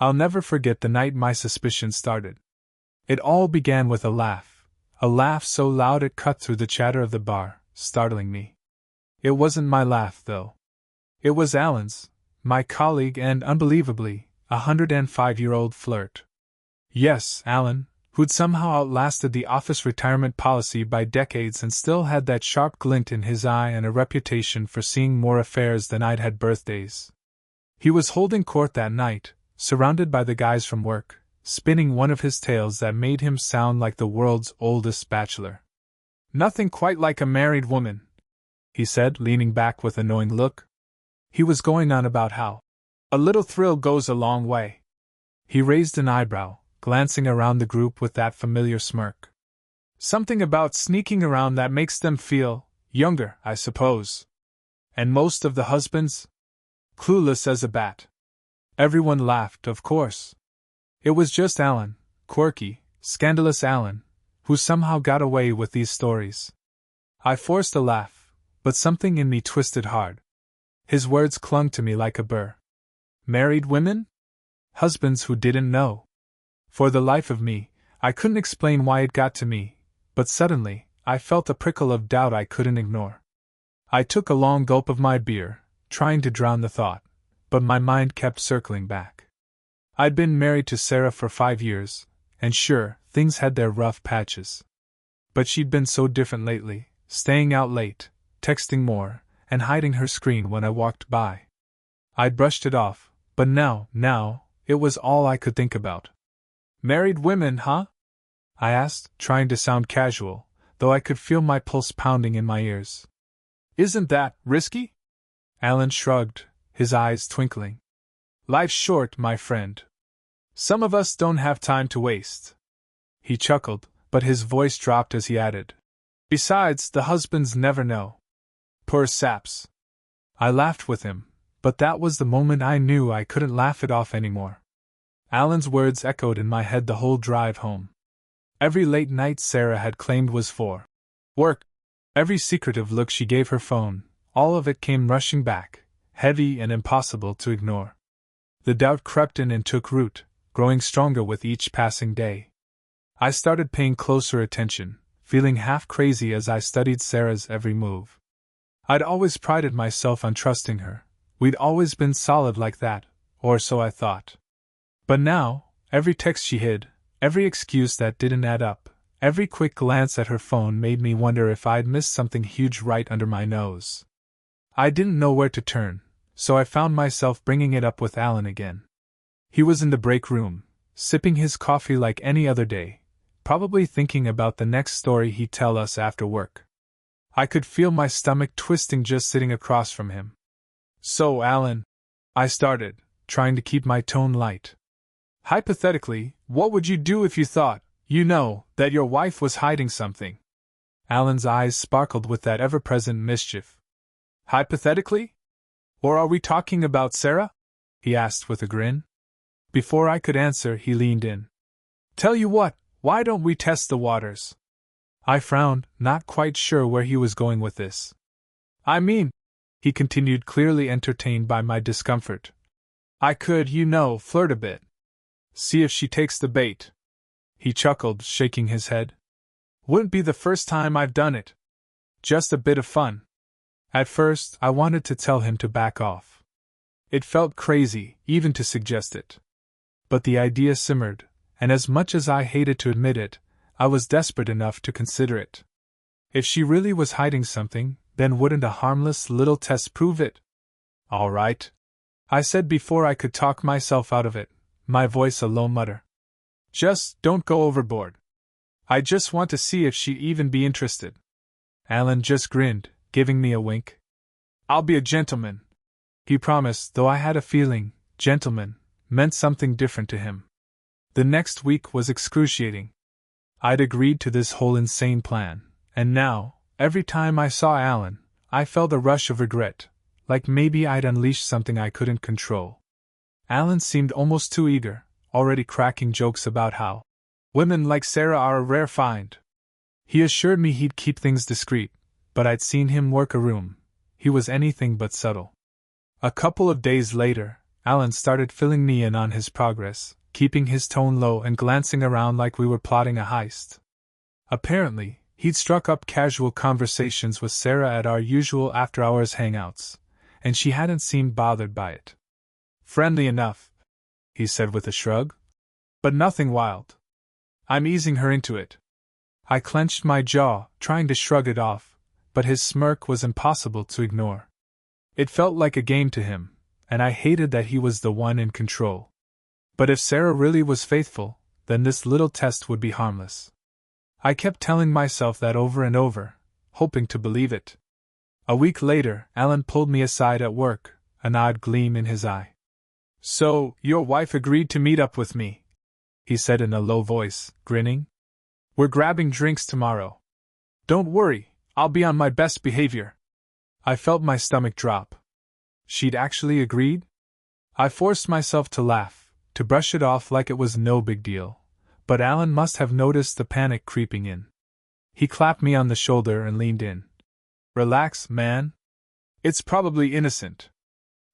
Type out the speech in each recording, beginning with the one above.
I'll never forget the night my suspicions started. It all began with a laugh so loud it cut through the chatter of the bar, startling me. It wasn't my laugh, though. It was Alan's, my colleague and, unbelievably, 105-year-old flirt. Yes, Alan, who'd somehow outlasted the office retirement policy by decades and still had that sharp glint in his eye and a reputation for seeing more affairs than I'd had birthdays. He was holding court that night, surrounded by the guys from work, spinning one of his tales that made him sound like the world's oldest bachelor. "Nothing quite like a married woman," he said, leaning back with a knowing look. He was going on about how a little thrill goes a long way. He raised an eyebrow, glancing around the group with that familiar smirk. "Something about sneaking around that makes them feel younger, I suppose. And most of the husbands? Clueless as a bat." Everyone laughed, of course. It was just Alan, quirky, scandalous Alan, who somehow got away with these stories. I forced a laugh, but something in me twisted hard. His words clung to me like a burr. Married women? Husbands who didn't know. For the life of me, I couldn't explain why it got to me, but suddenly, I felt a prickle of doubt I couldn't ignore. I took a long gulp of my beer, trying to drown the thought, but my mind kept circling back. I'd been married to Sarah for 5 years, and sure, things had their rough patches. But she'd been so different lately, staying out late, texting more, and hiding her screen when I walked by. I'd brushed it off, but now, it was all I could think about. "Married women, huh?" I asked, trying to sound casual, though I could feel my pulse pounding in my ears. "Isn't that risky?" Alan shrugged, his eyes twinkling. "Life's short, my friend. Some of us don't have time to waste." He chuckled, but his voice dropped as he added, "Besides, the husbands never know. Poor saps." I laughed with him, but that was the moment I knew I couldn't laugh it off anymore. Alan's words echoed in my head the whole drive home. Every late night Sarah had claimed was for work. Every secretive look she gave her phone, all of it came rushing back, heavy and impossible to ignore. The doubt crept in and took root, growing stronger with each passing day. I started paying closer attention, feeling half crazy as I studied Sarah's every move. I'd always prided myself on trusting her. We'd always been solid like that, or so I thought. But now, every text she hid, every excuse that didn't add up, every quick glance at her phone made me wonder if I'd missed something huge right under my nose. I didn't know where to turn, so I found myself bringing it up with Alan again. He was in the break room, sipping his coffee like any other day, probably thinking about the next story he'd tell us after work. I could feel my stomach twisting just sitting across from him. "So, Alan," I started, trying to keep my tone light. "Hypothetically, what would you do if you thought, that your wife was hiding something?" Alan's eyes sparkled with that ever-present mischief. "Hypothetically? Or are we talking about Sarah?" he asked with a grin. Before I could answer, he leaned in. "Tell you what, why don't we test the waters?" I frowned, not quite sure where he was going with this. "I mean," he continued, clearly entertained by my discomfort, "I could, flirt a bit. See if she takes the bait." He chuckled, shaking his head. "Wouldn't be the first time I've done it. Just a bit of fun." At first, I wanted to tell him to back off. It felt crazy, even to suggest it. But the idea simmered, and as much as I hated to admit it, I was desperate enough to consider it. If she really was hiding something, then wouldn't a harmless little test prove it? "All right," I said before I could talk myself out of it, my voice a low mutter. "Just don't go overboard. I just want to see if she'd even be interested." Alan just grinned, giving me a wink. "I'll be a gentleman," he promised, though I had a feeling gentleman meant something different to him. The next week was excruciating. I'd agreed to this whole insane plan, and now, every time I saw Alan, I felt a rush of regret, like maybe I'd unleashed something I couldn't control. Alan seemed almost too eager, already cracking jokes about how women like Sarah are a rare find. He assured me he'd keep things discreet, but I'd seen him work a room. He was anything but subtle. A couple of days later, Alan started filling me in on his progress, keeping his tone low and glancing around like we were plotting a heist. Apparently, he'd struck up casual conversations with Sarah at our usual after-hours hangouts, and she hadn't seemed bothered by it. "Friendly enough," he said with a shrug. "But nothing wild. I'm easing her into it." I clenched my jaw, trying to shrug it off, but his smirk was impossible to ignore. It felt like a game to him, and I hated that he was the one in control. But if Sarah really was faithful, then this little test would be harmless. I kept telling myself that over and over, hoping to believe it. A week later, Alan pulled me aside at work, an odd gleam in his eye. "So, your wife agreed to meet up with me," he said in a low voice, grinning. "We're grabbing drinks tomorrow. Don't worry, I'll be on my best behavior." I felt my stomach drop. She'd actually agreed? I forced myself to laugh, to brush it off like it was no big deal, but Alan must have noticed the panic creeping in. He clapped me on the shoulder and leaned in. "Relax, man. It's probably innocent.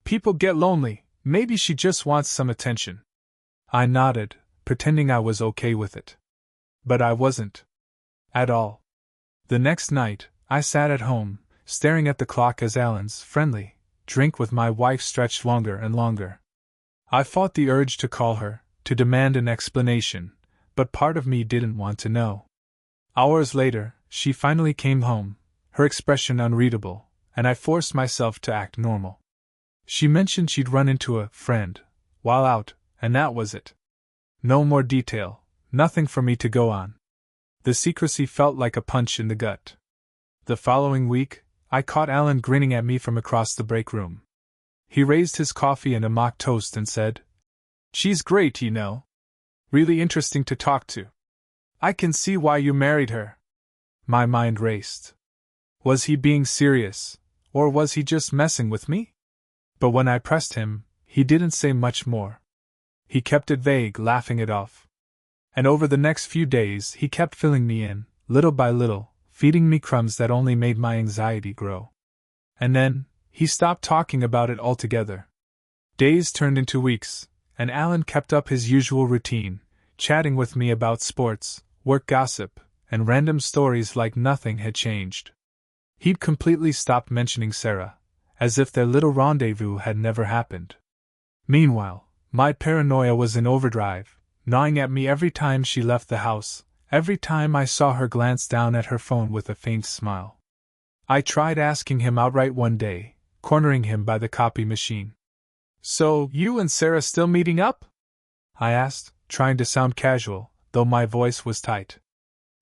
People get lonely, maybe she just wants some attention." I nodded, pretending I was okay with it. But I wasn't. At all. The next night, I sat at home, staring at the clock as Alan's friendly drink with my wife stretched longer and longer. I fought the urge to call her, to demand an explanation, but part of me didn't want to know. Hours later, she finally came home, her expression unreadable, and I forced myself to act normal. She mentioned she'd run into a friend while out, and that was it. No more detail, nothing for me to go on. The secrecy felt like a punch in the gut. The following week, I caught Alan grinning at me from across the break room. He raised his coffee and a mock toast and said, "She's great, you know. Really interesting to talk to. I can see why you married her." My mind raced. Was he being serious, or was he just messing with me? But when I pressed him, he didn't say much more. He kept it vague, laughing it off. And over the next few days he kept filling me in, little by little, feeding me crumbs that only made my anxiety grow. And then, he stopped talking about it altogether. Days turned into weeks, and Alan kept up his usual routine, chatting with me about sports, work gossip, and random stories like nothing had changed. He'd completely stopped mentioning Sarah, as if their little rendezvous had never happened. Meanwhile, my paranoia was in overdrive, gnawing at me every time she left the house, every time I saw her glance down at her phone with a faint smile. I tried asking him outright one day, cornering him by the copy machine. "So, you and Sarah still meeting up?" I asked, trying to sound casual, though my voice was tight.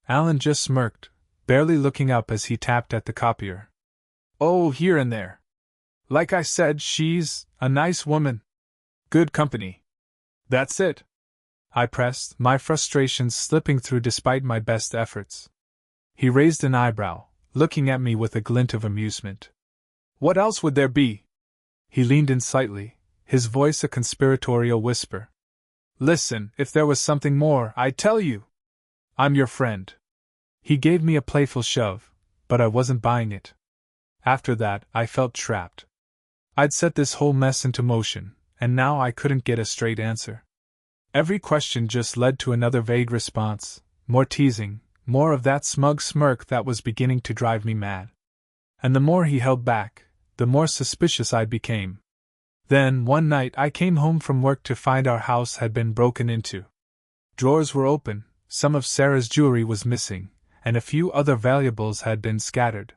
Alan just smirked, barely looking up as he tapped at the copier. "Oh, here and there. Like I said, she's a nice woman. Good company. That's it." I pressed, my frustrations slipping through despite my best efforts. He raised an eyebrow, looking at me with a glint of amusement. "What else would there be?" He leaned in slightly, his voice a conspiratorial whisper. "Listen, if there was something more, I'd tell you. I'm your friend." He gave me a playful shove, but I wasn't buying it. After that, I felt trapped. I'd set this whole mess into motion, and now I couldn't get a straight answer. Every question just led to another vague response, more teasing, more of that smug smirk that was beginning to drive me mad. And the more he held back, the more suspicious I became. Then, one night I came home from work to find our house had been broken into. Drawers were open, some of Sarah's jewelry was missing, and a few other valuables had been scattered.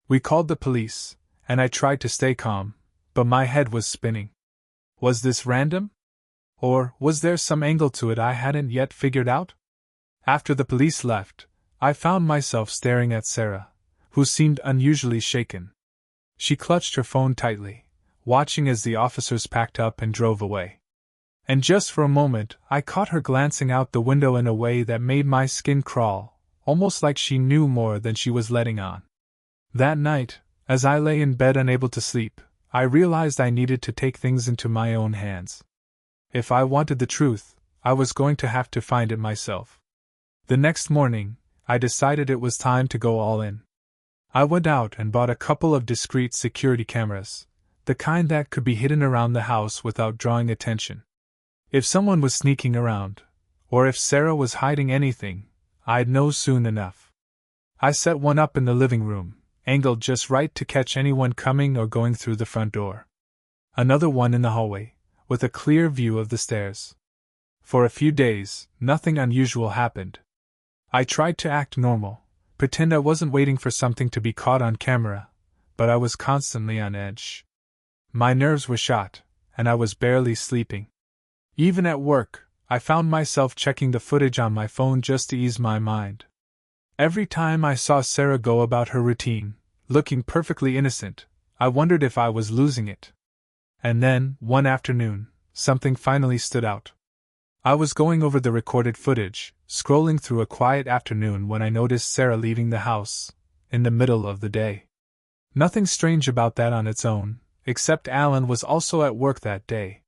We called the police, and I tried to stay calm, but my head was spinning. Was this random? Or was there some angle to it I hadn't yet figured out? After the police left, I found myself staring at Sarah, who seemed unusually shaken. She clutched her phone tightly, watching as the officers packed up and drove away. And just for a moment, I caught her glancing out the window in a way that made my skin crawl, almost like she knew more than she was letting on. That night, as I lay in bed unable to sleep, I realized I needed to take things into my own hands. If I wanted the truth, I was going to have to find it myself. The next morning, I decided it was time to go all in. I went out and bought a couple of discreet security cameras, the kind that could be hidden around the house without drawing attention. If someone was sneaking around, or if Sarah was hiding anything, I'd know soon enough. I set one up in the living room, angled just right to catch anyone coming or going through the front door. Another one in the hallway, with a clear view of the stairs. For a few days, nothing unusual happened. I tried to act normal, pretend I wasn't waiting for something to be caught on camera, but I was constantly on edge. My nerves were shot, and I was barely sleeping. Even at work, I found myself checking the footage on my phone just to ease my mind. Every time I saw Sarah go about her routine, looking perfectly innocent, I wondered if I was losing it. And then, one afternoon, something finally stood out. I was going over the recorded footage, scrolling through a quiet afternoon when I noticed Sarah leaving the house, in the middle of the day. Nothing strange about that on its own, except Alan was also at work that day.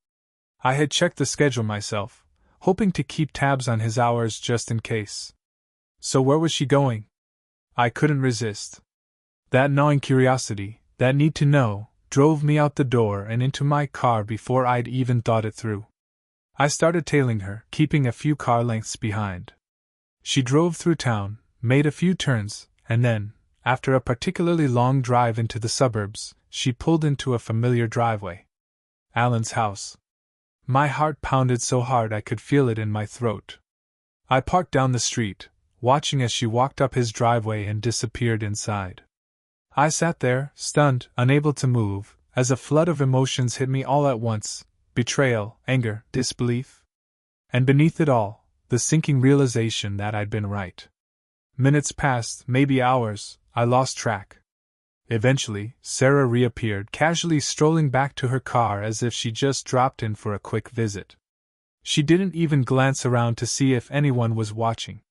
I had checked the schedule myself, hoping to keep tabs on his hours just in case. So where was she going? I couldn't resist. That gnawing curiosity, that need to know, drove me out the door and into my car before I'd even thought it through. I started tailing her, keeping a few car lengths behind. She drove through town, made a few turns, and then, after a particularly long drive into the suburbs, she pulled into a familiar driveway. Alan's house. My heart pounded so hard I could feel it in my throat. I parked down the street, watching as she walked up his driveway and disappeared inside. I sat there, stunned, unable to move, as a flood of emotions hit me all at once: betrayal, anger, disbelief. And beneath it all, the sinking realization that I'd been right. Minutes passed, maybe hours, I lost track. Eventually, Sarah reappeared, casually strolling back to her car as if she just dropped in for a quick visit. She didn't even glance around to see if anyone was watching.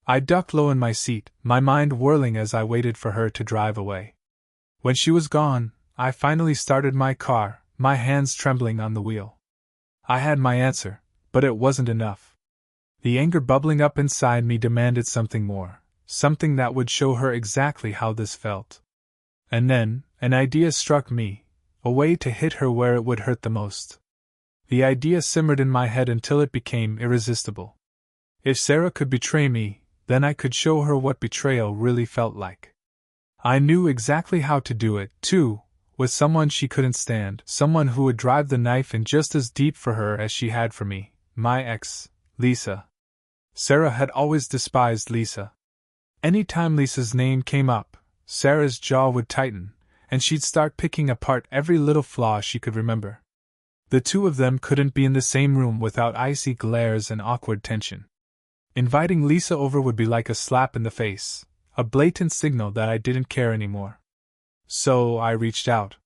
I ducked low in my seat, my mind whirling as I waited for her to drive away. When she was gone, I finally started my car, my hands trembling on the wheel. I had my answer, but it wasn't enough. The anger bubbling up inside me demanded something more, something that would show her exactly how this felt. And then, an idea struck me, a way to hit her where it would hurt the most. The idea simmered in my head until it became irresistible. If Sarah could betray me, then I could show her what betrayal really felt like. I knew exactly how to do it, too, with someone she couldn't stand, someone who would drive the knife in just as deep for her as she had for me, my ex, Lisa. Sarah had always despised Lisa. Any time Lisa's name came up, Sarah's jaw would tighten, and she'd start picking apart every little flaw she could remember. The two of them couldn't be in the same room without icy glares and awkward tension. Inviting Lisa over would be like a slap in the face, a blatant signal that I didn't care anymore. So I reached out.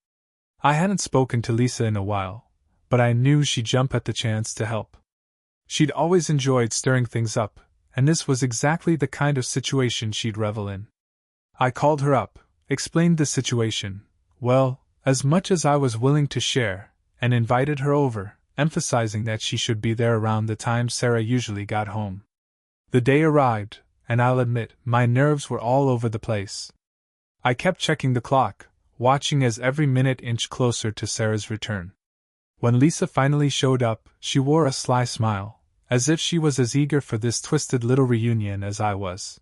I hadn't spoken to Lisa in a while, but I knew she'd jump at the chance to help. She'd always enjoyed stirring things up, and this was exactly the kind of situation she'd revel in. I called her up, explained the situation, well, as much as I was willing to share, and invited her over, emphasizing that she should be there around the time Sarah usually got home. The day arrived, and I'll admit, my nerves were all over the place. I kept checking the clock, watching as every minute inched closer to Sarah's return. When Lisa finally showed up, she wore a sly smile, as if she was as eager for this twisted little reunion as I was.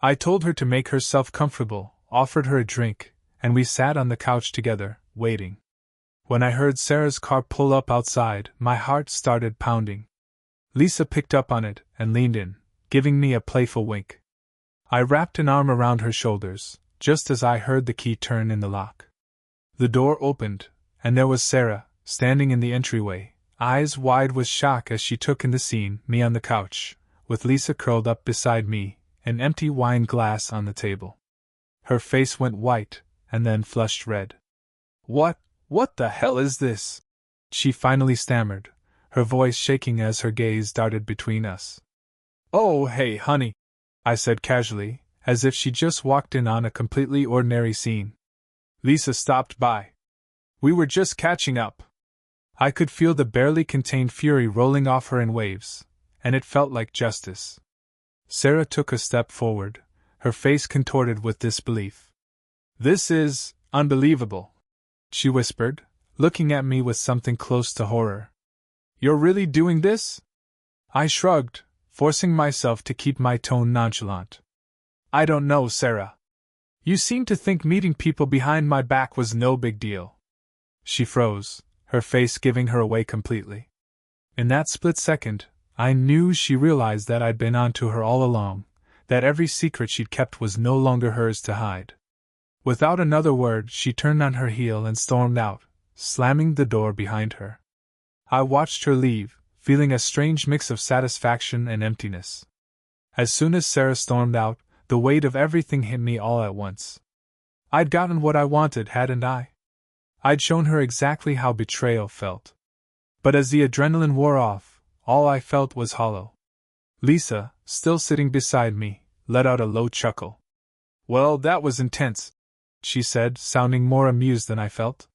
I told her to make herself comfortable, offered her a drink, and we sat on the couch together, waiting. When I heard Sarah's car pull up outside, my heart started pounding. Lisa picked up on it and leaned in, giving me a playful wink. I wrapped an arm around her shoulders, just as I heard the key turn in the lock. The door opened, and there was Sarah, standing in the entryway, eyes wide with shock as she took in the scene, me on the couch, with Lisa curled up beside me, an empty wine glass on the table. Her face went white, and then flushed red. What the hell is this?" she finally stammered, her voice shaking as her gaze darted between us. "Oh, hey, honey," I said casually, as if she just walked in on a completely ordinary scene. "Lisa stopped by. We were just catching up." I could feel the barely contained fury rolling off her in waves, and it felt like justice. Sarah took a step forward, her face contorted with disbelief. "This is unbelievable," she whispered, looking at me with something close to horror. "You're really doing this?" I shrugged, forcing myself to keep my tone nonchalant. "I don't know, Sarah. You seem to think meeting people behind my back was no big deal." She froze, her face giving her away completely. In that split second, I knew she realized that I'd been onto her all along, that every secret she'd kept was no longer hers to hide. Without another word, she turned on her heel and stormed out, slamming the door behind her. I watched her leave, feeling a strange mix of satisfaction and emptiness. As soon as Sarah stormed out, the weight of everything hit me all at once. I'd gotten what I wanted, hadn't I? I'd shown her exactly how betrayal felt. But as the adrenaline wore off, all I felt was hollow. Lisa, still sitting beside me, let out a low chuckle. "Well, that was intense," she said, sounding more amused than I felt.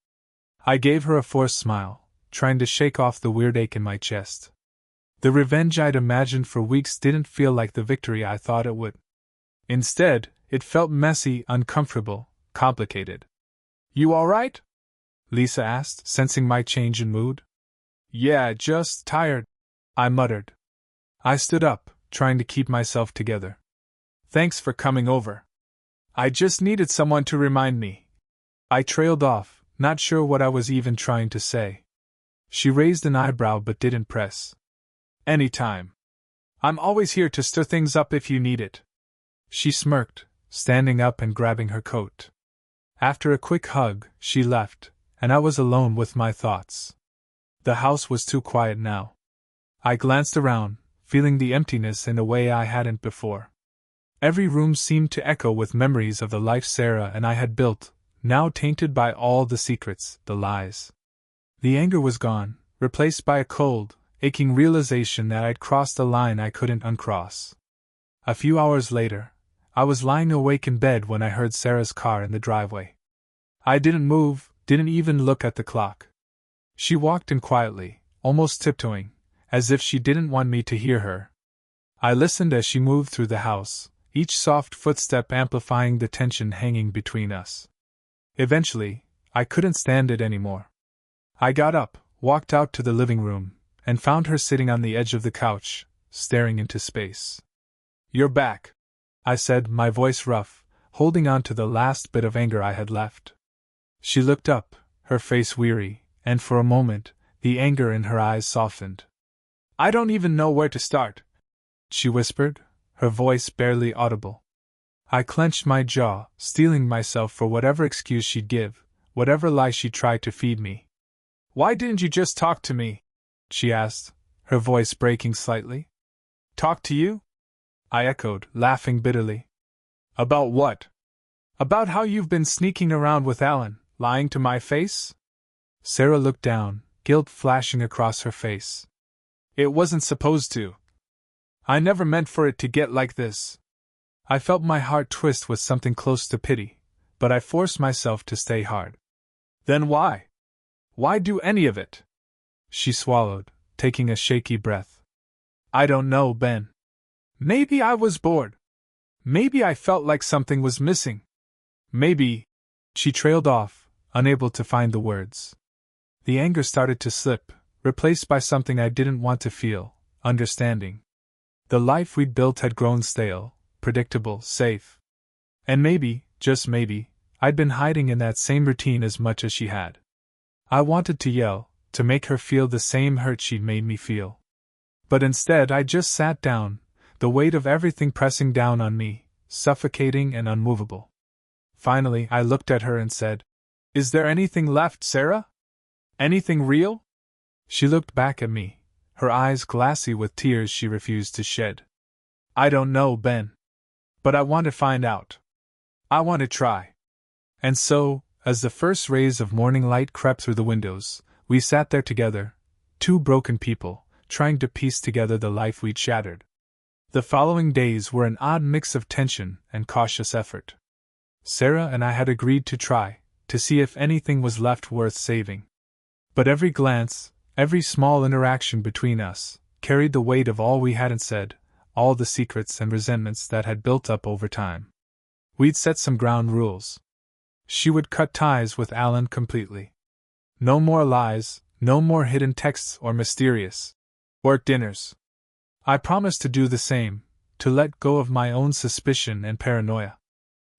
I gave her a forced smile, trying to shake off the weird ache in my chest. The revenge I'd imagined for weeks didn't feel like the victory I thought it would. Instead, it felt messy, uncomfortable, complicated. "You all right?" Lisa asked, sensing my change in mood. "Yeah, just tired," I muttered. I stood up, trying to keep myself together. "Thanks for coming over. I just needed someone to remind me." I trailed off, not sure what I was even trying to say. She raised an eyebrow but didn't press. "Anytime. I'm always here to stir things up if you need it." She smirked, standing up and grabbing her coat. After a quick hug, she left, and I was alone with my thoughts. The house was too quiet now. I glanced around, feeling the emptiness in a way I hadn't before. Every room seemed to echo with memories of the life Sarah and I had built, now tainted by all the secrets, the lies. The anger was gone, replaced by a cold, aching realization that I'd crossed a line I couldn't uncross. A few hours later, I was lying awake in bed when I heard Sarah's car in the driveway. I didn't move, didn't even look at the clock. She walked in quietly, almost tiptoeing, as if she didn't want me to hear her. I listened as she moved through the house, each soft footstep amplifying the tension hanging between us. Eventually, I couldn't stand it anymore. I got up, walked out to the living room, and found her sitting on the edge of the couch, staring into space. "You're back," I said, my voice rough, holding on to the last bit of anger I had left. She looked up, her face weary, and for a moment, the anger in her eyes softened. "I don't even know where to start," she whispered, her voice barely audible. I clenched my jaw, steeling myself for whatever excuse she'd give, whatever lie she'd try to feed me. "Why didn't you just talk to me?" she asked, her voice breaking slightly. "Talk to you?" I echoed, laughing bitterly. "About what? About how you've been sneaking around with Alan, lying to my face?" Sarah looked down, guilt flashing across her face. "It wasn't supposed to. I never meant for it to get like this." I felt my heart twist with something close to pity, but I forced myself to stay hard. "Then why? Why do any of it?" She swallowed, taking a shaky breath. "I don't know, Ben. Maybe I was bored. Maybe I felt like something was missing. Maybe—" She trailed off, unable to find the words. The anger started to slip, replaced by something I didn't want to feel, understanding. The life we'd built had grown stale, predictable, safe. And maybe, just maybe, I'd been hiding in that same routine as much as she had. I wanted to yell, to make her feel the same hurt she'd made me feel. But instead I just sat down, the weight of everything pressing down on me, suffocating and unmovable. Finally I looked at her and said, "Is there anything left, Sarah? Anything real?" She looked back at me, her eyes glassy with tears she refused to shed. "I don't know, Ben. But I want to find out. I want to try." And so, as the first rays of morning light crept through the windows, we sat there together, two broken people, trying to piece together the life we'd shattered. The following days were an odd mix of tension and cautious effort. Sarah and I had agreed to try, to see if anything was left worth saving. But every glance, every small interaction between us, carried the weight of all we hadn't said, all the secrets and resentments that had built up over time. We'd set some ground rules. She would cut ties with Alan completely. No more lies, no more hidden texts or mysterious work dinners. I promised to do the same, to let go of my own suspicion and paranoia.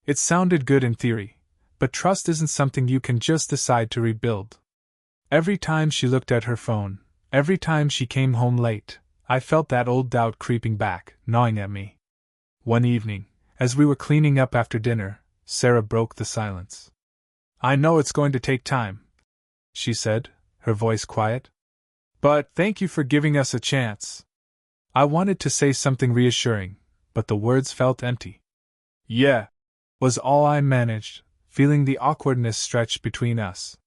It sounded good in theory, but trust isn't something you can just decide to rebuild. Every time she looked at her phone, every time she came home late, I felt that old doubt creeping back, gnawing at me. One evening, as we were cleaning up after dinner, Sarah broke the silence. "I know it's going to take time," she said, her voice quiet. "But thank you for giving us a chance." I wanted to say something reassuring, but the words felt empty. "Yeah," was all I managed, feeling the awkwardness stretch between us.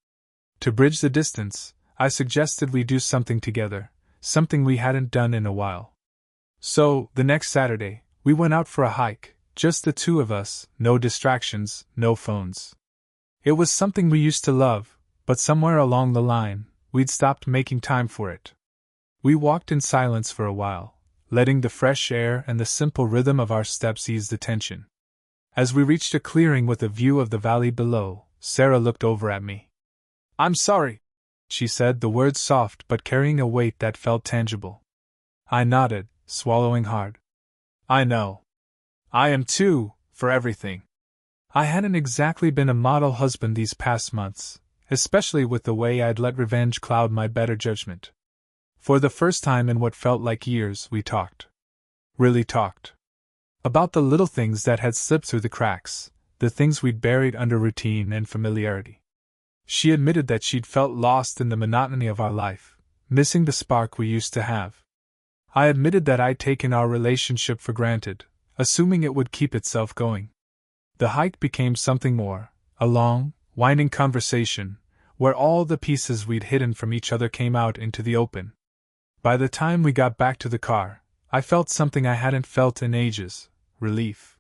To bridge the distance, I suggested we do something together, something we hadn't done in a while. So, the next Saturday, we went out for a hike, just the two of us, no distractions, no phones. It was something we used to love, but somewhere along the line, we'd stopped making time for it. We walked in silence for a while, letting the fresh air and the simple rhythm of our steps ease the tension. As we reached a clearing with a view of the valley below, Sarah looked over at me. "I'm sorry," she said, the words soft but carrying a weight that felt tangible. I nodded, swallowing hard. "I know. I am too, for everything." I hadn't exactly been a model husband these past months, especially with the way I'd let revenge cloud my better judgment. For the first time in what felt like years, we talked. Really talked. About the little things that had slipped through the cracks, the things we'd buried under routine and familiarity. She admitted that she'd felt lost in the monotony of our life, missing the spark we used to have. I admitted that I'd taken our relationship for granted, assuming it would keep itself going. The hike became something more, a long, winding conversation, where all the pieces we'd hidden from each other came out into the open. By the time we got back to the car, I felt something I hadn't felt in ages: relief.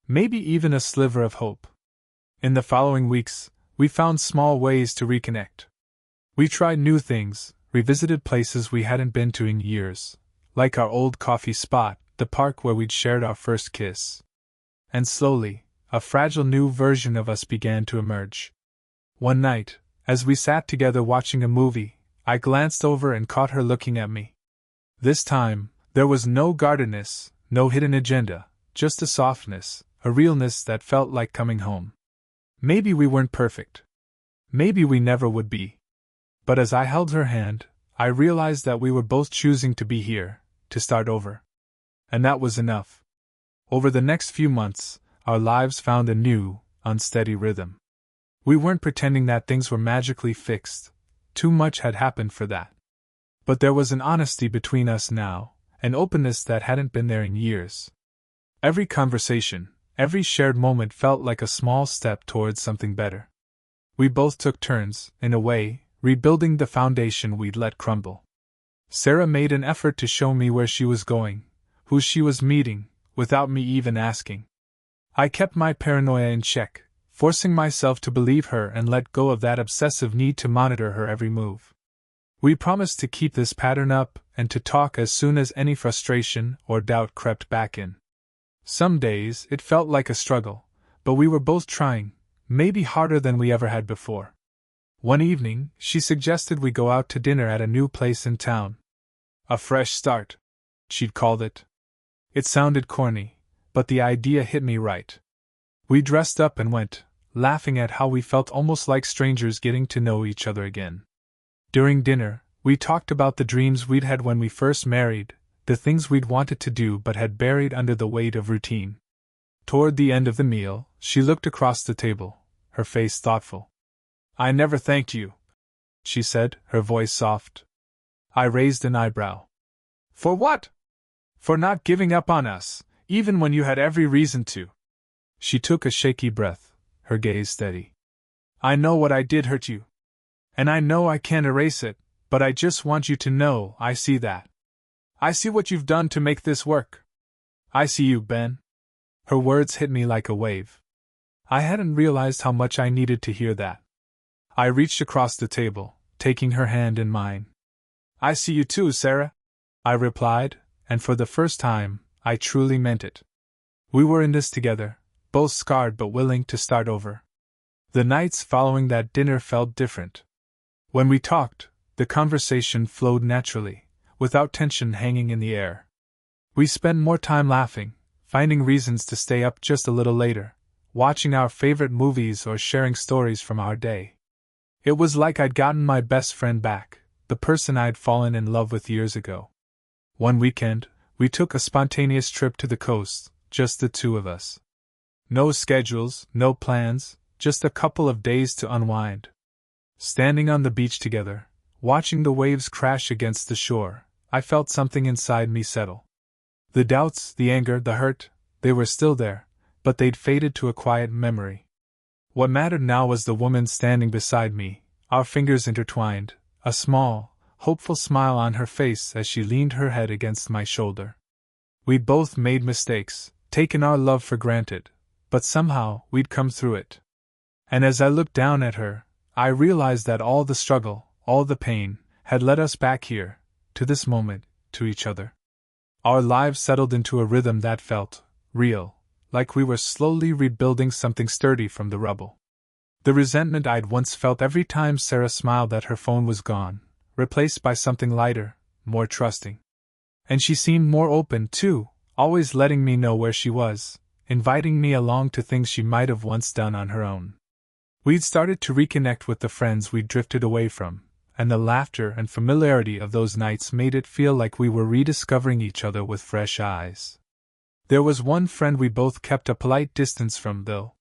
Maybe even a sliver of hope. In the following weeks, we found small ways to reconnect. We tried new things, revisited places we hadn't been to in years, like our old coffee spot, the park where we'd shared our first kiss. And slowly, a fragile new version of us began to emerge. One night, as we sat together watching a movie, I glanced over and caught her looking at me. This time, there was no guardedness, no hidden agenda, just a softness, a realness that felt like coming home. Maybe we weren't perfect. Maybe we never would be. But as I held her hand, I realized that we were both choosing to be here, to start over. And that was enough. Over the next few months, our lives found a new, unsteady rhythm. We weren't pretending that things were magically fixed. Too much had happened for that. But there was an honesty between us now, an openness that hadn't been there in years. Every conversation, every shared moment felt like a small step towards something better. We both took turns, in a way, rebuilding the foundation we'd let crumble. Sarah made an effort to show me where she was going, who she was meeting, without me even asking. I kept my paranoia in check, forcing myself to believe her and let go of that obsessive need to monitor her every move. We promised to keep this pattern up and to talk as soon as any frustration or doubt crept back in. Some days it felt like a struggle, but we were both trying, maybe harder than we ever had before. One evening, she suggested we go out to dinner at a new place in town. A fresh start, she'd called it. It sounded corny, but the idea hit me right. We dressed up and went, laughing at how we felt almost like strangers getting to know each other again. During dinner, we talked about the dreams we'd had when we first married, the things we'd wanted to do but had buried under the weight of routine. Toward the end of the meal, she looked across the table, her face thoughtful. "I never thanked you," she said, her voice soft. I raised an eyebrow. "For what?" "For not giving up on us, even when you had every reason to." She took a shaky breath, her gaze steady. "I know what I did hurt you. And I know I can't erase it, but I just want you to know I see that. I see what you've done to make this work. I see you, Ben." Her words hit me like a wave. I hadn't realized how much I needed to hear that. I reached across the table, taking her hand in mine. "I see you too, Sarah," I replied, and for the first time, I truly meant it. We were in this together, both scarred but willing to start over. The nights following that dinner felt different. When we talked, the conversation flowed naturally, without tension hanging in the air. We spent more time laughing, finding reasons to stay up just a little later, watching our favorite movies or sharing stories from our day. It was like I'd gotten my best friend back, the person I'd fallen in love with years ago. One weekend, we took a spontaneous trip to the coast, just the two of us. No schedules, no plans, just a couple of days to unwind. Standing on the beach together, watching the waves crash against the shore, I felt something inside me settle. The doubts, the anger, the hurt, they were still there, but they'd faded to a quiet memory. What mattered now was the woman standing beside me, our fingers intertwined, a small, hopeful smile on her face as she leaned her head against my shoulder. We'd both made mistakes, taken our love for granted, but somehow we'd come through it. And as I looked down at her, I realized that all the struggle, all the pain, had led us back here, to this moment, to each other. Our lives settled into a rhythm that felt real, like we were slowly rebuilding something sturdy from the rubble. The resentment I'd once felt every time Sarah smiled that her phone was gone, replaced by something lighter, more trusting. And she seemed more open, too, always letting me know where she was, inviting me along to things she might have once done on her own. We'd started to reconnect with the friends we'd drifted away from, and the laughter and familiarity of those nights made it feel like we were rediscovering each other with fresh eyes. There was one friend we both kept a polite distance from, though.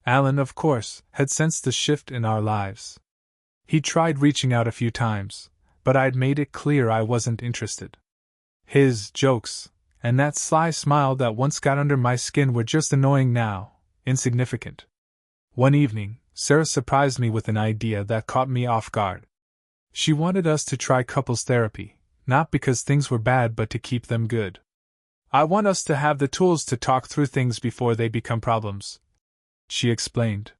Alan, of course, had sensed the shift in our lives. He tried reaching out a few times, but I'd made it clear I wasn't interested. His jokes, and that sly smile that once got under my skin were just annoying now, insignificant. One evening, Sarah surprised me with an idea that caught me off guard. She wanted us to try couples therapy, not because things were bad but to keep them good. "I want us to have the tools to talk through things before they become problems," she explained.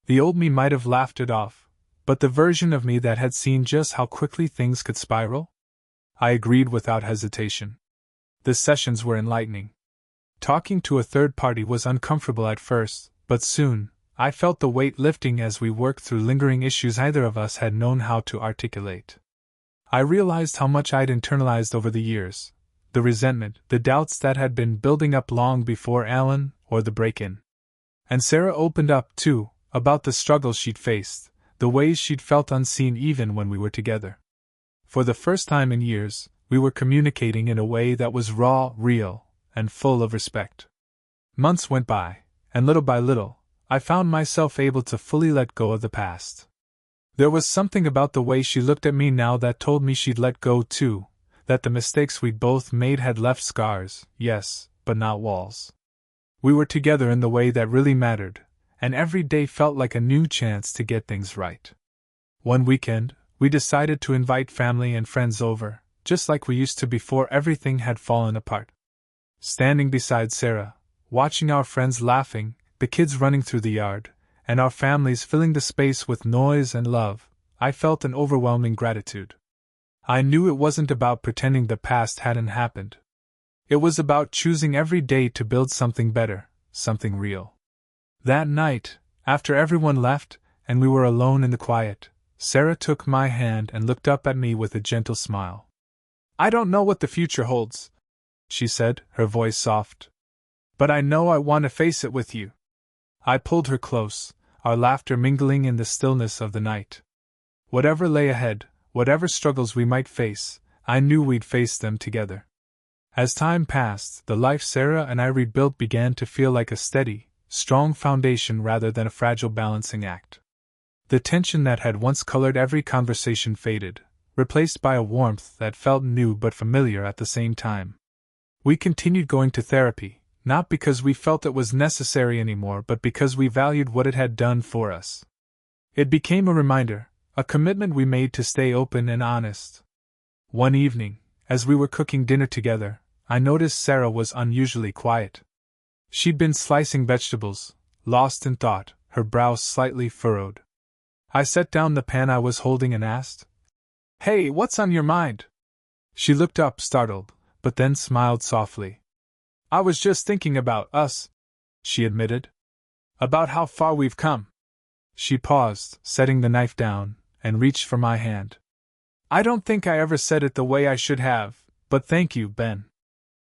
The old me might have laughed it off, but the version of me that had seen just how quickly things could spiral? I agreed without hesitation. The sessions were enlightening. Talking to a third party was uncomfortable at first, but soon, I felt the weight lifting as we worked through lingering issues neither of us had known how to articulate. I realized how much I'd internalized over the years, the resentment, the doubts that had been building up long before Alan or the break-in. And Sarah opened up, too, about the struggles she'd faced, the ways she'd felt unseen even when we were together. For the first time in years, we were communicating in a way that was raw, real, and full of respect. Months went by, and little by little, I found myself able to fully let go of the past. There was something about the way she looked at me now that told me she'd let go too, that the mistakes we'd both made had left scars, yes, but not walls. We were together in the way that really mattered, and every day felt like a new chance to get things right. One weekend, we decided to invite family and friends over, just like we used to before everything had fallen apart. Standing beside Sarah, watching our friends laughing, the kids running through the yard, and our families filling the space with noise and love, I felt an overwhelming gratitude. I knew it wasn't about pretending the past hadn't happened. It was about choosing every day to build something better, something real. That night, after everyone left, and we were alone in the quiet, Sarah took my hand and looked up at me with a gentle smile. "I don't know what the future holds," she said, her voice soft. "But I know I want to face it with you." I pulled her close, our laughter mingling in the stillness of the night. Whatever lay ahead, whatever struggles we might face, I knew we'd face them together. As time passed, the life Sarah and I rebuilt began to feel like a steady, strong foundation rather than a fragile balancing act. The tension that had once colored every conversation faded, replaced by a warmth that felt new but familiar at the same time. We continued going to therapy, not because we felt it was necessary anymore but because we valued what it had done for us. It became a reminder, a commitment we made to stay open and honest. One evening, as we were cooking dinner together, I noticed Sarah was unusually quiet. She'd been slicing vegetables, lost in thought, her brow slightly furrowed. I set down the pan I was holding and asked, "Hey, what's on your mind?" She looked up, startled, but then smiled softly. "I was just thinking about us," she admitted. "About how far we've come." She paused, setting the knife down, and reached for my hand. I don't think I ever said it the way I should have, but thank you, Ben,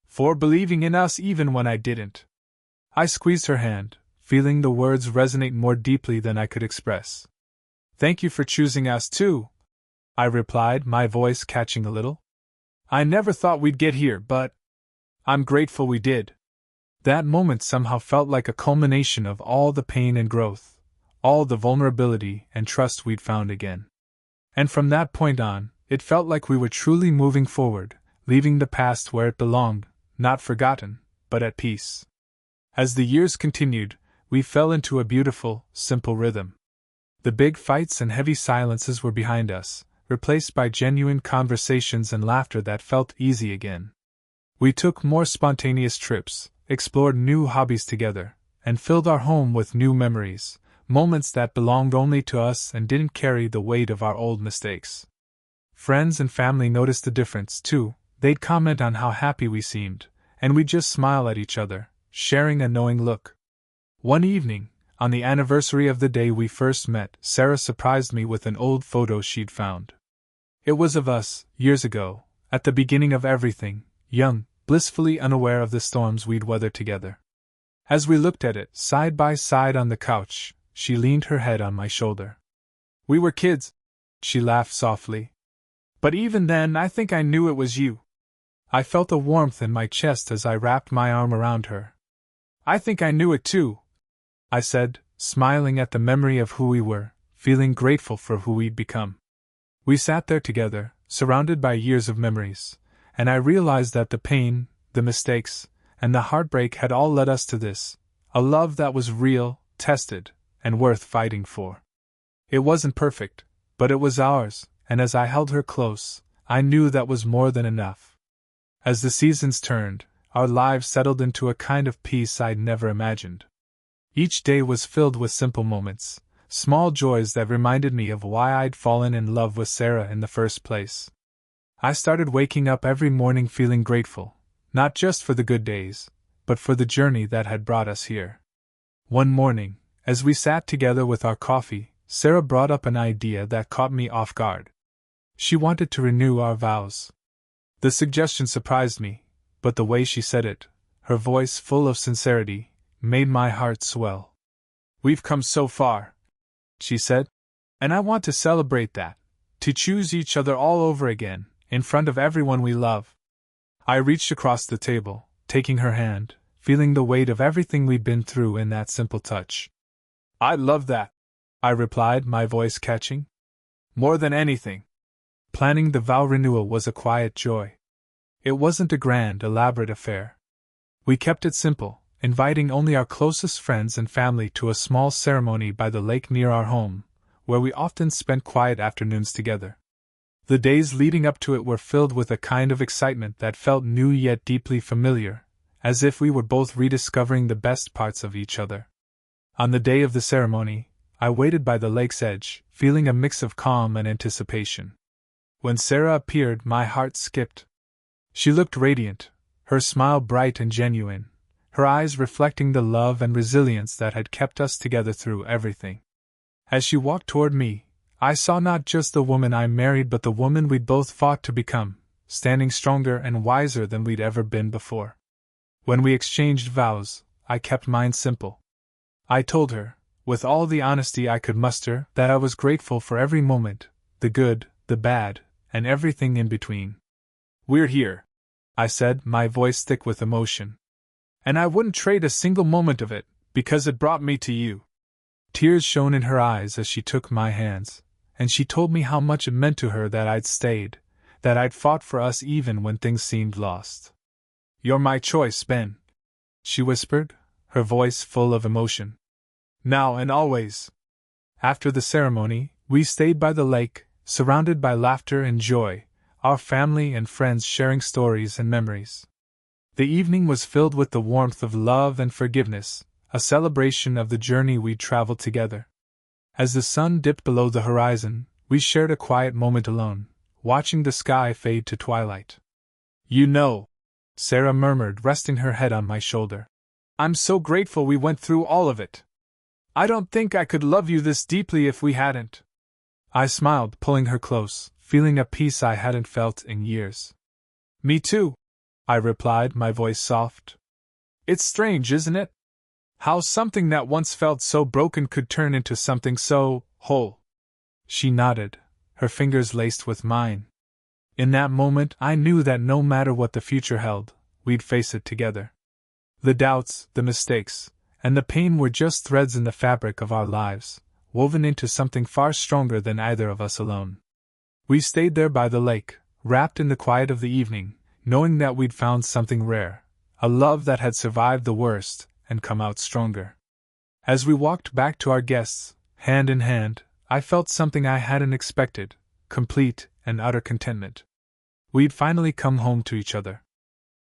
for believing in us even when I didn't. I squeezed her hand, feeling the words resonate more deeply than I could express. Thank you for choosing us too, I replied, my voice catching a little. I never thought we'd get here, but I'm grateful we did. That moment somehow felt like a culmination of all the pain and growth, all the vulnerability and trust we'd found again. And from that point on, it felt like we were truly moving forward, leaving the past where it belonged, not forgotten, but at peace. As the years continued, we fell into a beautiful, simple rhythm. The big fights and heavy silences were behind us, replaced by genuine conversations and laughter that felt easy again. We took more spontaneous trips, explored new hobbies together, and filled our home with new memories, moments that belonged only to us and didn't carry the weight of our old mistakes. Friends and family noticed the difference, too. They'd comment on how happy we seemed, and we'd just smile at each other, sharing a knowing look. One evening, on the anniversary of the day we first met, Sarah surprised me with an old photo she'd found. It was of us, years ago, at the beginning of everything, young, blissfully unaware of the storms we'd weathered together. As we looked at it, side by side on the couch, she leaned her head on my shoulder. We were kids, she laughed softly. But even then, I think I knew it was you. I felt a warmth in my chest as I wrapped my arm around her. I think I knew it too, I said, smiling at the memory of who we were, feeling grateful for who we'd become. We sat there together, surrounded by years of memories, and I realized that the pain, the mistakes, and the heartbreak had all led us to this, a love that was real, tested, and worth fighting for. It wasn't perfect, but it was ours, and as I held her close, I knew that was more than enough. As the seasons turned, our lives settled into a kind of peace I'd never imagined. Each day was filled with simple moments, small joys that reminded me of why I'd fallen in love with Sarah in the first place. I started waking up every morning feeling grateful, not just for the good days, but for the journey that had brought us here. One morning, as we sat together with our coffee, Sarah brought up an idea that caught me off guard. She wanted to renew our vows. The suggestion surprised me, but the way she said it, her voice full of sincerity, made my heart swell. We've come so far, she said, and I want to celebrate that, to choose each other all over again, in front of everyone we love. I reached across the table, taking her hand, feeling the weight of everything we'd been through in that simple touch. I love that, I replied, my voice catching. More than anything. Planning the vow renewal was a quiet joy. It wasn't a grand, elaborate affair. We kept it simple, inviting only our closest friends and family to a small ceremony by the lake near our home, where we often spent quiet afternoons together. The days leading up to it were filled with a kind of excitement that felt new yet deeply familiar, as if we were both rediscovering the best parts of each other. On the day of the ceremony, I waited by the lake's edge, feeling a mix of calm and anticipation. When Sarah appeared, my heart skipped. She looked radiant, her smile bright and genuine, her eyes reflecting the love and resilience that had kept us together through everything. As she walked toward me, I saw not just the woman I married but the woman we'd both fought to become, standing stronger and wiser than we'd ever been before. When we exchanged vows, I kept mine simple. I told her, with all the honesty I could muster, that I was grateful for every moment, the good, the bad, and everything in between. We're here, I said, my voice thick with emotion. And I wouldn't trade a single moment of it, because it brought me to you. Tears shone in her eyes as she took my hands, and she told me how much it meant to her that I'd stayed, that I'd fought for us even when things seemed lost. You're my choice, Ben, she whispered, her voice full of emotion. Now and always. After the ceremony, we stayed by the lake, surrounded by laughter and joy, our family and friends sharing stories and memories. The evening was filled with the warmth of love and forgiveness, a celebration of the journey we'd traveled together. As the sun dipped below the horizon, we shared a quiet moment alone, watching the sky fade to twilight. You know, Sarah murmured, resting her head on my shoulder, I'm so grateful we went through all of it. I don't think I could love you this deeply if we hadn't. I smiled, pulling her close, feeling a peace I hadn't felt in years. Me too, I replied, my voice soft. It's strange, isn't it? How something that once felt so broken could turn into something so whole. She nodded, her fingers laced with mine. In that moment, I knew that no matter what the future held, we'd face it together. The doubts, the mistakes, and the pain were just threads in the fabric of our lives, woven into something far stronger than either of us alone. We stayed there by the lake, wrapped in the quiet of the evening, knowing that we'd found something rare, a love that had survived the worst and come out stronger. As we walked back to our guests, hand in hand, I felt something I hadn't expected, complete and utter contentment. We'd finally come home to each other.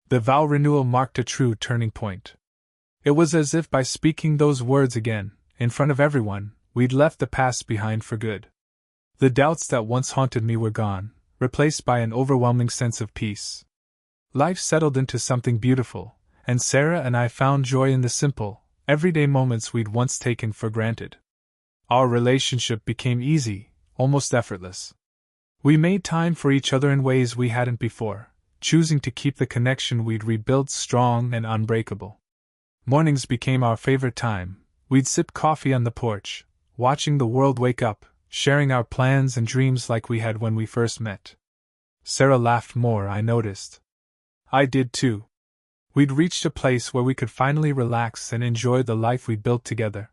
The vow renewal marked a true turning point. It was as if by speaking those words again, in front of everyone, we'd left the past behind for good. The doubts that once haunted me were gone, replaced by an overwhelming sense of peace. Life settled into something beautiful, and Sarah and I found joy in the simple, everyday moments we'd once taken for granted. Our relationship became easy, almost effortless. We made time for each other in ways we hadn't before, choosing to keep the connection we'd rebuilt strong and unbreakable. Mornings became our favorite time. We'd sip coffee on the porch, watching the world wake up, sharing our plans and dreams like we had when we first met. Sarah laughed more, I noticed. I did too. We'd reached a place where we could finally relax and enjoy the life we'd built together.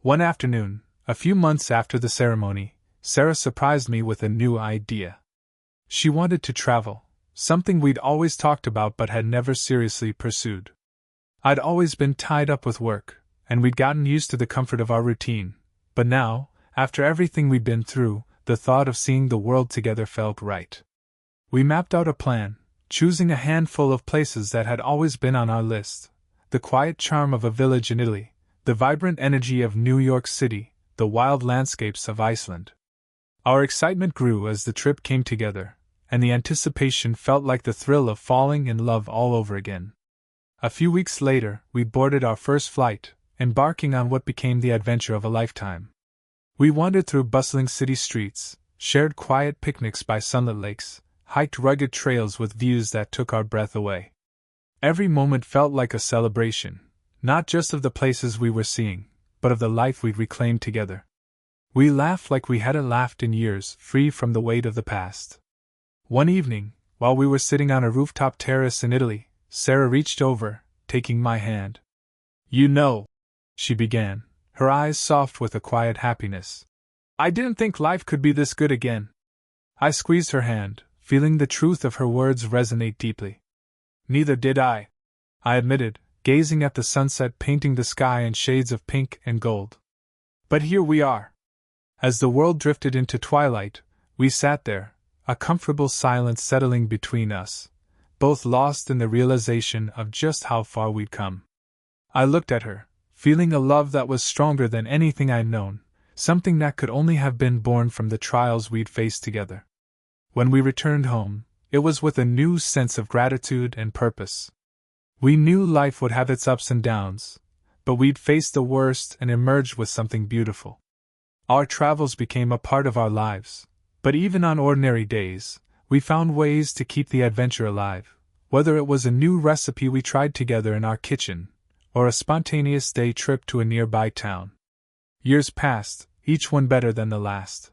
One afternoon, a few months after the ceremony, Sarah surprised me with a new idea. She wanted to travel, something we'd always talked about but had never seriously pursued. I'd always been tied up with work, and we'd gotten used to the comfort of our routine, but now, after everything we'd been through, the thought of seeing the world together felt right. We mapped out a plan, choosing a handful of places that had always been on our list: the quiet charm of a village in Italy, the vibrant energy of New York City, the wild landscapes of Iceland. Our excitement grew as the trip came together, and the anticipation felt like the thrill of falling in love all over again. A few weeks later, we boarded our first flight, embarking on what became the adventure of a lifetime. We wandered through bustling city streets, shared quiet picnics by sunlit lakes, hiked rugged trails with views that took our breath away. Every moment felt like a celebration, not just of the places we were seeing, but of the life we'd reclaimed together. We laughed like we hadn't laughed in years, free from the weight of the past. One evening, while we were sitting on a rooftop terrace in Italy, Sarah reached over, taking my hand. "You know," she began, her eyes soft with a quiet happiness, "I didn't think life could be this good again." I squeezed her hand, feeling the truth of her words resonate deeply. "Neither did I," I admitted, gazing at the sunset painting the sky in shades of pink and gold. "But here we are." As the world drifted into twilight, we sat there, a comfortable silence settling between us, both lost in the realization of just how far we'd come. I looked at her, feeling a love that was stronger than anything I'd known, something that could only have been born from the trials we'd faced together. When we returned home, it was with a new sense of gratitude and purpose. We knew life would have its ups and downs, but we'd faced the worst and emerged with something beautiful. Our travels became a part of our lives, but even on ordinary days, we found ways to keep the adventure alive, whether it was a new recipe we tried together in our kitchen, or a spontaneous day trip to a nearby town. Years passed, each one better than the last.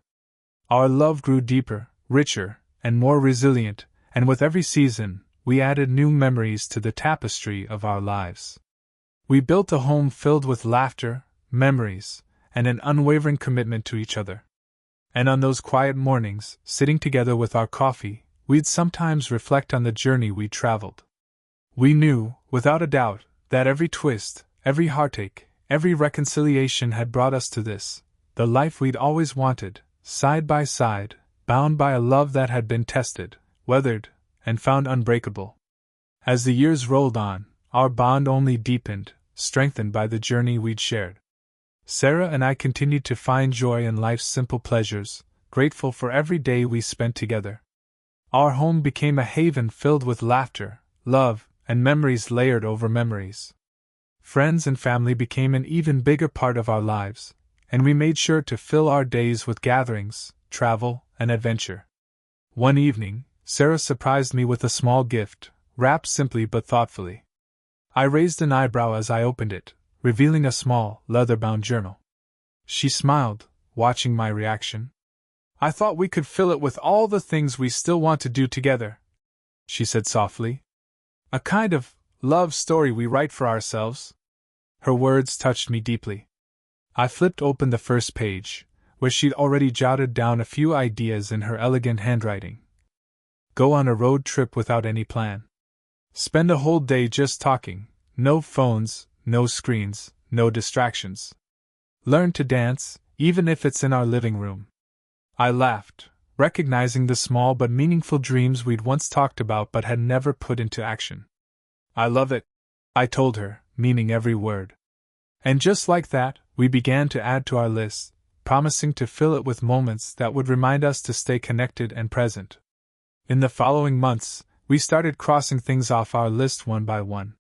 Our love grew deeper, richer, and more resilient, and with every season, we added new memories to the tapestry of our lives. We built a home filled with laughter, memories, and an unwavering commitment to each other. And on those quiet mornings, sitting together with our coffee, we'd sometimes reflect on the journey we'd traveled. We knew, without a doubt, that every twist, every heartache, every reconciliation had brought us to this, the life we'd always wanted, side by side, bound by a love that had been tested, weathered, and found unbreakable. As the years rolled on, our bond only deepened, strengthened by the journey we'd shared. Sarah and I continued to find joy in life's simple pleasures, grateful for every day we spent together. Our home became a haven filled with laughter, love, and memories layered over memories. Friends and family became an even bigger part of our lives, and we made sure to fill our days with gatherings, travel, and adventure. One evening, Sarah surprised me with a small gift, wrapped simply but thoughtfully. I raised an eyebrow as I opened it, revealing a small, leather-bound journal. She smiled, watching my reaction. "I thought we could fill it with all the things we still want to do together," she said softly. "A kind of love story we write for ourselves." Her words touched me deeply. I flipped open the first page, where she'd already jotted down a few ideas in her elegant handwriting. Go on a road trip without any plan. Spend a whole day just talking, no phones, no screens, no distractions. Learn to dance, even if it's in our living room. I laughed, recognizing the small but meaningful dreams we'd once talked about but had never put into action. "I love it," I told her, meaning every word. And just like that, we began to add to our list, promising to fill it with moments that would remind us to stay connected and present. In the following months, we started crossing things off our list one by one.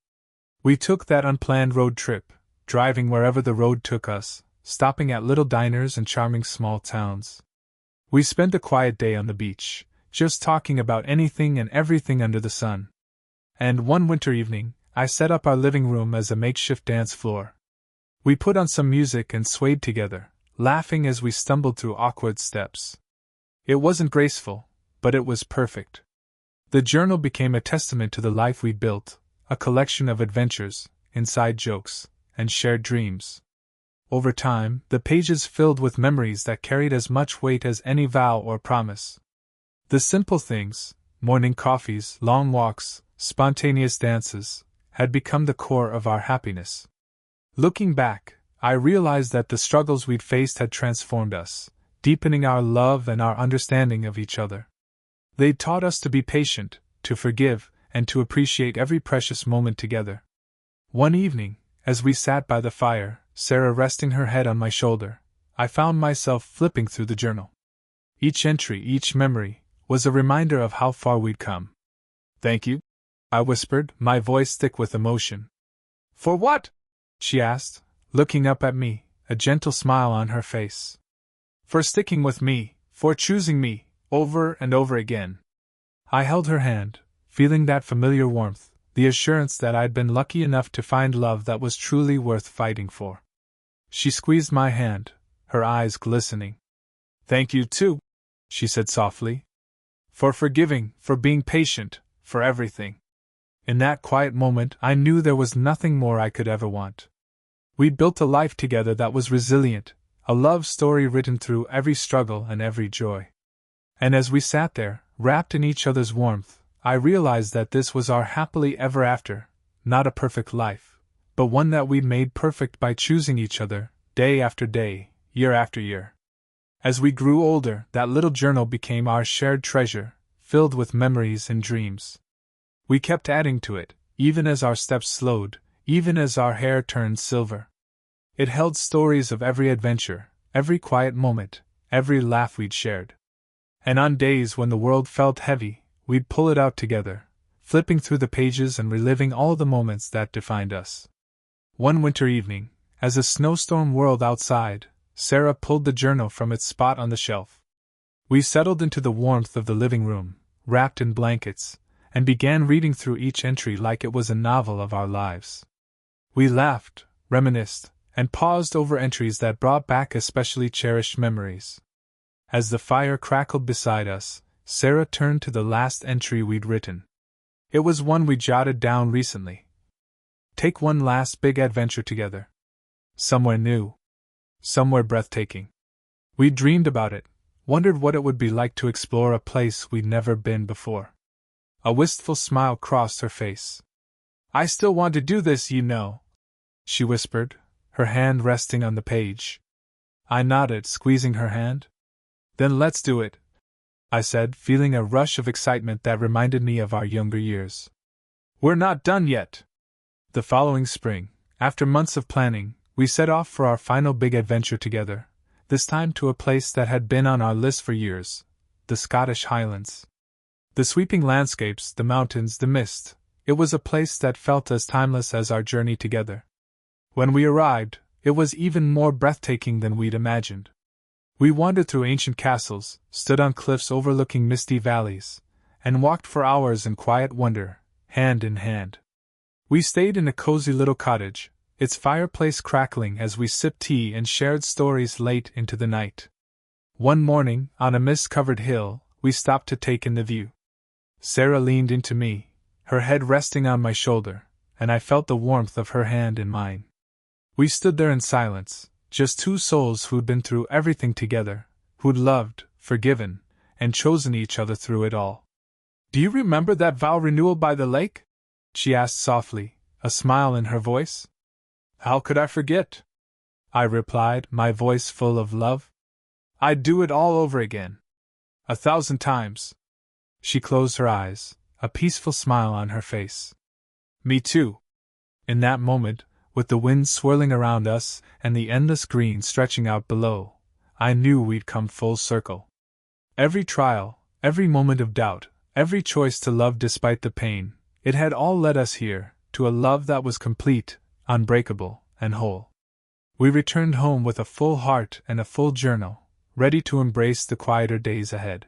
We took that unplanned road trip, driving wherever the road took us, stopping at little diners and charming small towns. We spent a quiet day on the beach, just talking about anything and everything under the sun. And one winter evening, I set up our living room as a makeshift dance floor. We put on some music and swayed together, laughing as we stumbled through awkward steps. It wasn't graceful, but it was perfect. The journal became a testament to the life we built, a collection of adventures, inside jokes, and shared dreams. Over time, the pages filled with memories that carried as much weight as any vow or promise. The simple things, morning coffees, long walks, spontaneous dances, had become the core of our happiness. Looking back, I realized that the struggles we'd faced had transformed us, deepening our love and our understanding of each other. They'd taught us to be patient, to forgive, and to appreciate every precious moment together. One evening, as we sat by the fire, Sarah resting her head on my shoulder, I found myself flipping through the journal. Each entry, each memory, was a reminder of how far we'd come. "Thank you," I whispered, my voice thick with emotion. "For what?" she asked, looking up at me, a gentle smile on her face. "For sticking with me, for choosing me, over and over again." I held her hand, feeling that familiar warmth, the assurance that I'd been lucky enough to find love that was truly worth fighting for. She squeezed my hand, her eyes glistening. "Thank you too," she said softly. "For forgiving, for being patient, for everything." In that quiet moment, I knew there was nothing more I could ever want. We built a life together that was resilient, a love story written through every struggle and every joy. And as we sat there, wrapped in each other's warmth, I realized that this was our happily ever after, not a perfect life, but one that we'd made perfect by choosing each other, day after day, year after year. As we grew older, that little journal became our shared treasure, filled with memories and dreams. We kept adding to it, even as our steps slowed, even as our hair turned silver. It held stories of every adventure, every quiet moment, every laugh we'd shared. And on days when the world felt heavy, we'd pull it out together, flipping through the pages and reliving all the moments that defined us. One winter evening, as a snowstorm whirled outside, Sarah pulled the journal from its spot on the shelf. We settled into the warmth of the living room, wrapped in blankets, and began reading through each entry like it was a novel of our lives. We laughed, reminisced, and paused over entries that brought back especially cherished memories. As the fire crackled beside us, Sarah turned to the last entry we'd written. It was one we jotted down recently. Take one last big adventure together. Somewhere new. Somewhere breathtaking. We dreamed about it, wondered what it would be like to explore a place we'd never been before. A wistful smile crossed her face. "I still want to do this, you know," she whispered, her hand resting on the page. I nodded, squeezing her hand. "Then let's do it," I said, feeling a rush of excitement that reminded me of our younger years. "We're not done yet." The following spring, after months of planning, we set off for our final big adventure together, this time to a place that had been on our list for years, the Scottish Highlands. The sweeping landscapes, the mountains, the mist, it was a place that felt as timeless as our journey together. When we arrived, it was even more breathtaking than we'd imagined. We wandered through ancient castles, stood on cliffs overlooking misty valleys, and walked for hours in quiet wonder, hand in hand. We stayed in a cozy little cottage, its fireplace crackling as we sipped tea and shared stories late into the night. One morning, on a mist-covered hill, we stopped to take in the view. Sarah leaned into me, her head resting on my shoulder, and I felt the warmth of her hand in mine. We stood there in silence, just two souls who'd been through everything together, who'd loved, forgiven, and chosen each other through it all. "Do you remember that vow renewal by the lake?" she asked softly, a smile in her voice. "How could I forget?" I replied, my voice full of love. "I'd do it all over again. 1,000 times." She closed her eyes, a peaceful smile on her face. "Me too." In that moment, with the wind swirling around us and the endless green stretching out below, I knew we'd come full circle. Every trial, every moment of doubt, every choice to love despite the pain, it had all led us here, to a love that was complete, unbreakable, and whole. We returned home with a full heart and a full journal, ready to embrace the quieter days ahead.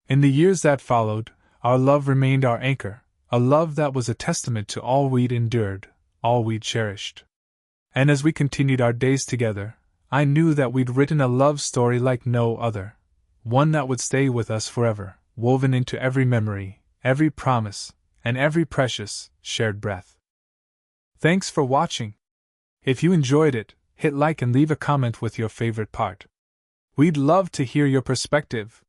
In the years that followed, our love remained our anchor, a love that was a testament to all we'd endured, all we'd cherished. And as we continued our days together, I knew that we'd written a love story like no other, one that would stay with us forever, woven into every memory, every promise, and every precious, shared breath. Thanks for watching. If you enjoyed it, hit like and leave a comment with your favorite part. We'd love to hear your perspective.